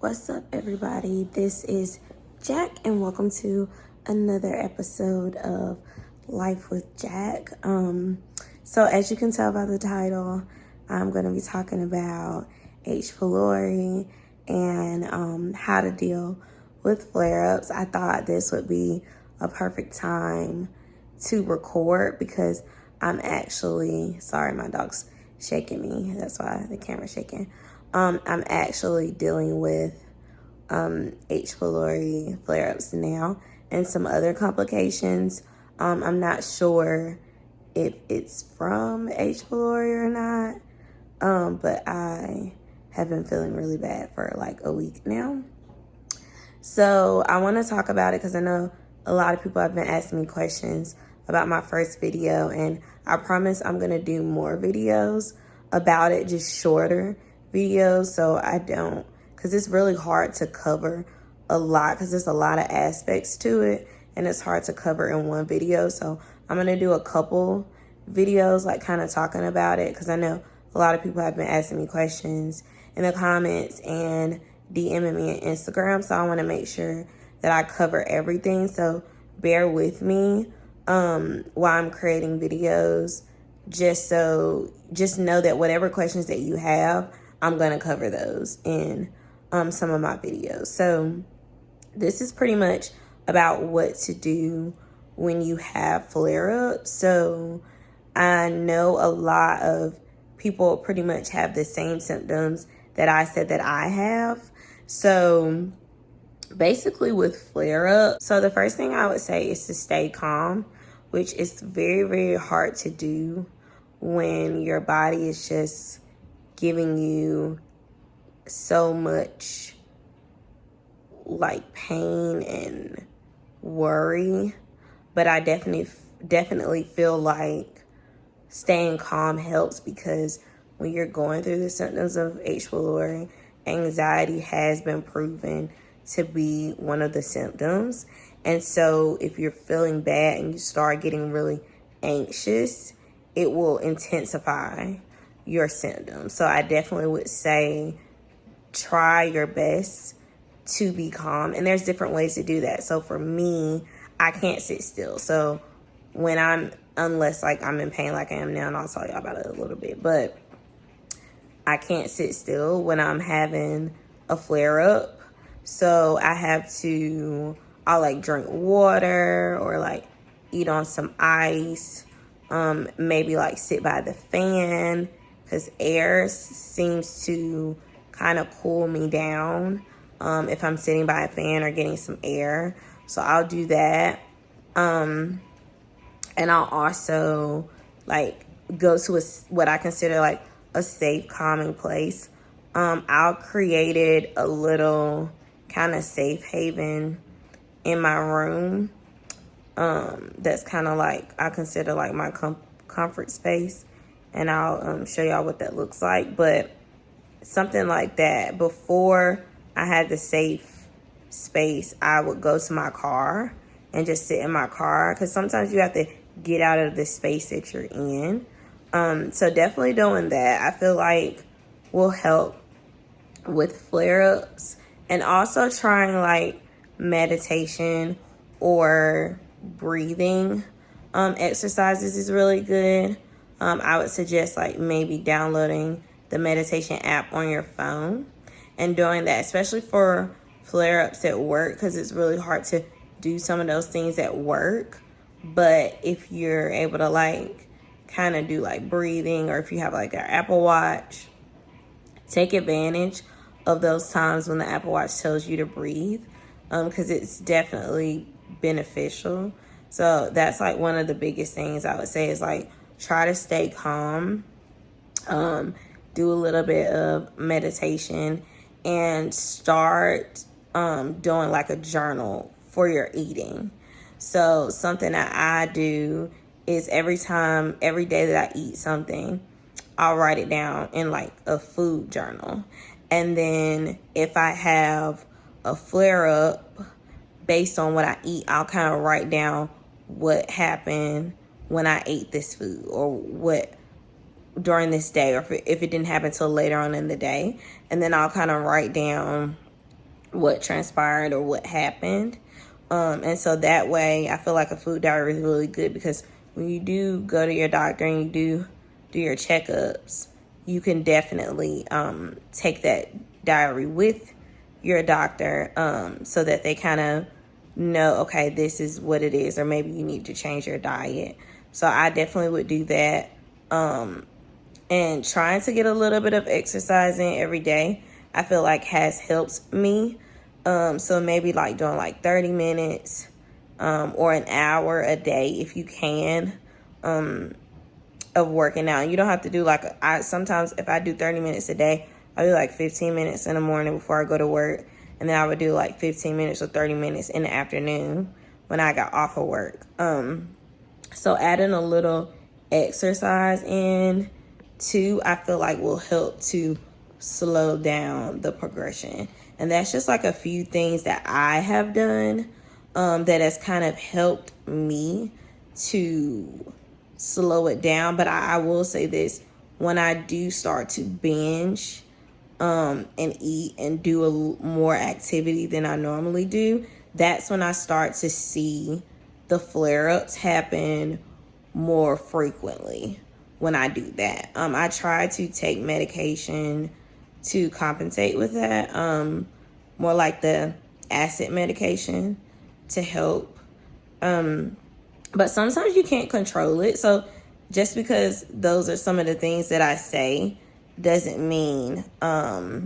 What's up, everybody? This is Jack, and welcome to another episode of Life with Jack. So as you can tell by the title, I'm going to be talking about H-Pylori and how to deal with flare-ups. I thought this would be a perfect time to record because I'm actually, sorry, my dog's shaking me. That's why the camera's shaking. I'm actually dealing with H-Pylori flare-ups now and some other complications. I'm not sure if it's from H-Pylori or not, but I have been feeling really bad for like a week now. So I want to talk about it because I know a lot of people have been asking me questions about my first video, and I promise I'm going to do more videos about it, just shorter videos, so I don't, because it's really hard to cover a lot because there's a lot of aspects to it and it's hard to cover in one video. So I'm going to do a couple videos like kind of talking about it because I know a lot of people have been asking me questions in the comments and DMing me on Instagram. So I want to make sure that I cover everything. So bear with me while I'm creating videos, just know that whatever questions that you have, I'm going to cover those in some of my videos. So this is pretty much about what to do when you have flare-ups. So I know a lot of people pretty much have the same symptoms that I said that I have. So basically with flare-ups, so the first thing I would say is to stay calm, which is very, very hard to do when your body is just giving you so much like pain and worry. But I definitely feel like staying calm helps because when you're going through the symptoms of H. pylori, anxiety has been proven to be one of the symptoms. And so if you're feeling bad and you start getting really anxious, it will intensify your symptoms. So I definitely would say try your best to be calm. And there's different ways to do that. So for me, I can't sit still. So unless like I'm in pain like I am now, and I'll tell y'all about it a little bit, but I can't sit still when I'm having a flare up. So I'll like drink water or like eat on some ice, maybe like sit by the fan, because air seems to kind of cool me down if I'm sitting by a fan or getting some air. So I'll do that. And I'll also like go to what I consider like a safe, calming place. I'll created a little kind of safe haven in my room. That's kind of like, I consider like my comfort space. And I'll show y'all what that looks like. But something like that, before I had the safe space, I would go to my car and just sit in my car. Because sometimes you have to get out of the space that you're in. So definitely doing that, I feel like will help with flare-ups. And also trying like meditation or breathing exercises is really good. I would suggest like maybe downloading the meditation app on your phone and doing that, especially for flare-ups at work, because it's really hard to do some of those things at work. But if you're able to like kind of do like breathing, or if you have like an Apple Watch, take advantage of those times when the Apple Watch tells you to breathe, because it's definitely beneficial. So that's like one of the biggest things I would say is like try to stay calm, do a little bit of meditation, and start doing like a journal for your eating. So something that I do is every day that I eat something, I'll write it down in like a food journal. And then if I have a flare up based on what I eat, I'll kind of write down what happened when I ate this food, or what during this day, or if it didn't happen till later on in the day. And then I'll kind of write down what transpired or what happened. And so that way, I feel like a food diary is really good, because when you do go to your doctor and you do your checkups, you can definitely take that diary with your doctor, so that they kind of know, okay, this is what it is, or maybe you need to change your diet. So I definitely would do that. And trying to get a little bit of exercise in every day, I feel like has helped me. So maybe like doing like 30 minutes or an hour a day if you can, of working out. You don't have to do like, sometimes if I do 30 minutes a day, I do like 15 minutes in the morning before I go to work. And then I would do like 15 minutes or 30 minutes in the afternoon when I got off of work. So adding a little exercise in too, I feel like will help to slow down the progression. And that's just like a few things that I have done that has kind of helped me to slow it down. But I will say this, when I do start to binge and eat and do more activity than I normally do, that's when I start to see the flare-ups happen more frequently when I do that. I try to take medication to compensate with that, more like the acid medication to help. But sometimes you can't control it. So just because those are some of the things that I say doesn't mean that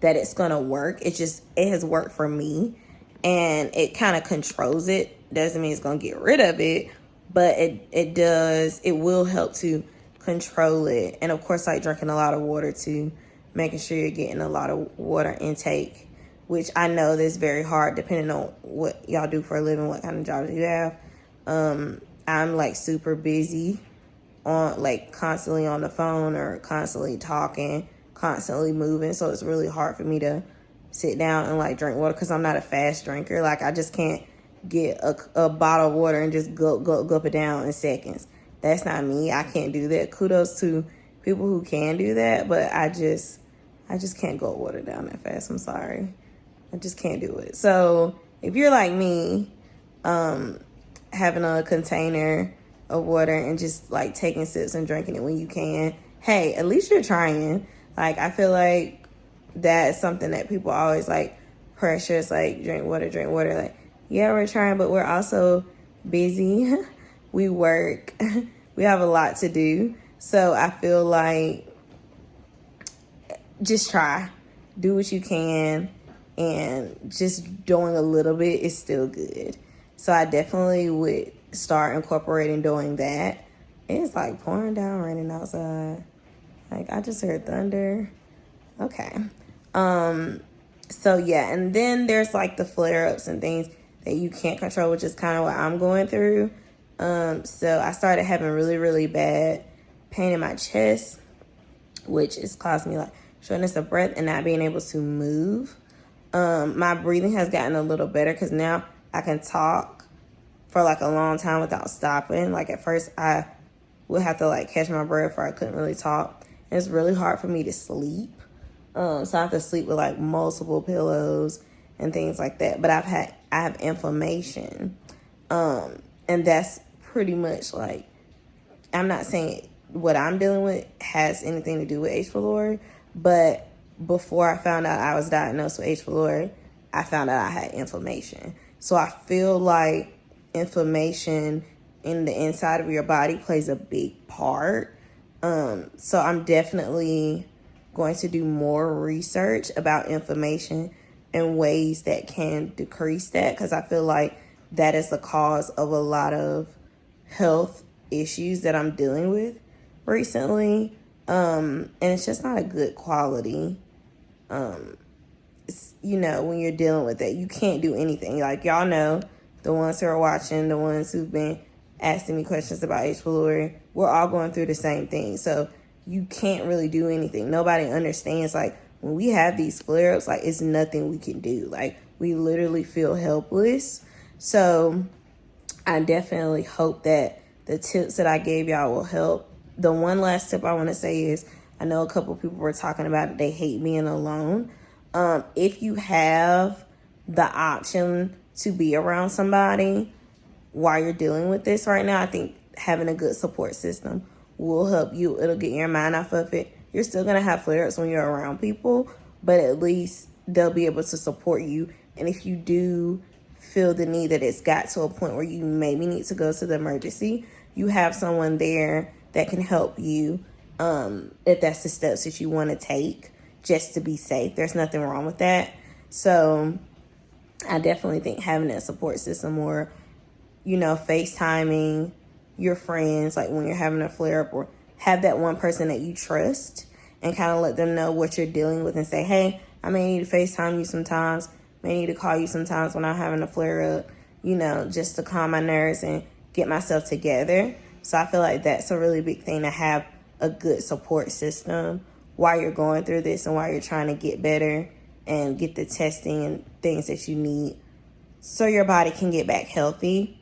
it's gonna work. It has worked for me, and it kind of controls it. Doesn't mean it's gonna get rid of it, but it will help to control it. And of course, like drinking a lot of water too, making sure you're getting a lot of water intake, which I know that's very hard depending on what y'all do for a living, what kind of jobs you have. I'm like super busy, on like constantly on the phone or constantly talking, constantly moving. So it's really hard for me to sit down and like drink water, because I'm not a fast drinker. Like I just can't get a bottle of water and just gulp it down in seconds. That's not me. I can't do that. Kudos to people who can do that, but I just can't gulp water down that fast. I'm sorry. I just can't do it. So if you're like me, having a container of water and just like taking sips and drinking it when you can, hey, at least you're trying. Like I feel like that's something that people always like pressure. It's like drink water. Like, yeah, we're trying, but we're also busy. We work. We have a lot to do. So I feel like just try. Do what you can, and just doing a little bit is still good. So I definitely would start incorporating doing that. It's like pouring down, raining outside. Like I just heard thunder. Okay. So yeah, and then there's like the flare-ups and things that you can't control, which is kind of what I'm going through. So I started having really, really bad pain in my chest, which is causing me like shortness of breath and not being able to move. My breathing has gotten a little better, because now I can talk for like a long time without stopping. Like at first I would have to like catch my breath, or I couldn't really talk. And it's really hard for me to sleep. So I have to sleep with like multiple pillows and things like that. But I have inflammation. And that's pretty much like, I'm not saying what I'm dealing with has anything to do with H. pylori, but before I found out I was diagnosed with H. pylori, I found out I had inflammation. So I feel like inflammation in the inside of your body plays a big part. So I'm definitely going to do more research about inflammation and ways that can decrease that, because I feel like that is the cause of a lot of health issues that I'm dealing with recently. And it's just not a good quality. You know, when you're dealing with that, you can't do anything. Like y'all know, the ones who are watching, the ones who've been asking me questions about H. pylori, we're all going through the same thing. So you can't really do anything. Nobody understands, like, when we have these flare-ups, like, it's nothing we can do. Like, we literally feel helpless. So I definitely hope that the tips that I gave y'all will help. The one last tip I want to say is, I know a couple people were talking about it, they hate being alone. If you have the option to be around somebody while you're dealing with this right now, I think having a good support system will help you. It'll get your mind off of it. You're still going to have flare-ups when you're around people, but at least they'll be able to support you. And if you do feel the need that it's got to a point where you maybe need to go to the emergency, you have someone there that can help you if that's the steps that you want to take just to be safe. There's nothing wrong with that. So I definitely think having that support system, or, you know, FaceTiming your friends, like when you're having a flare up, or have that one person that you trust and kind of let them know what you're dealing with and say, hey, I may need to FaceTime you sometimes, may need to call you sometimes when I'm having a flare up, you know, just to calm my nerves and get myself together. So I feel like that's a really big thing, to have a good support system while you're going through this and while you're trying to get better and get the testing and things that you need so your body can get back healthy.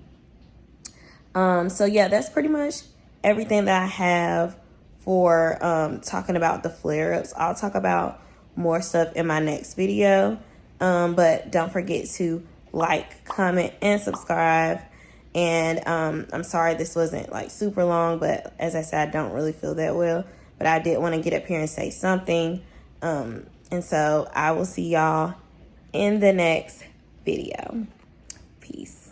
So yeah, that's pretty much everything that I have for talking about the flare-ups. I'll talk about more stuff in my next video. But don't forget to like, comment, and subscribe. And I'm sorry this wasn't like super long, but as I said, I don't really feel that well. But I did want to get up here and say something. And so I will see y'all in the next video. Peace.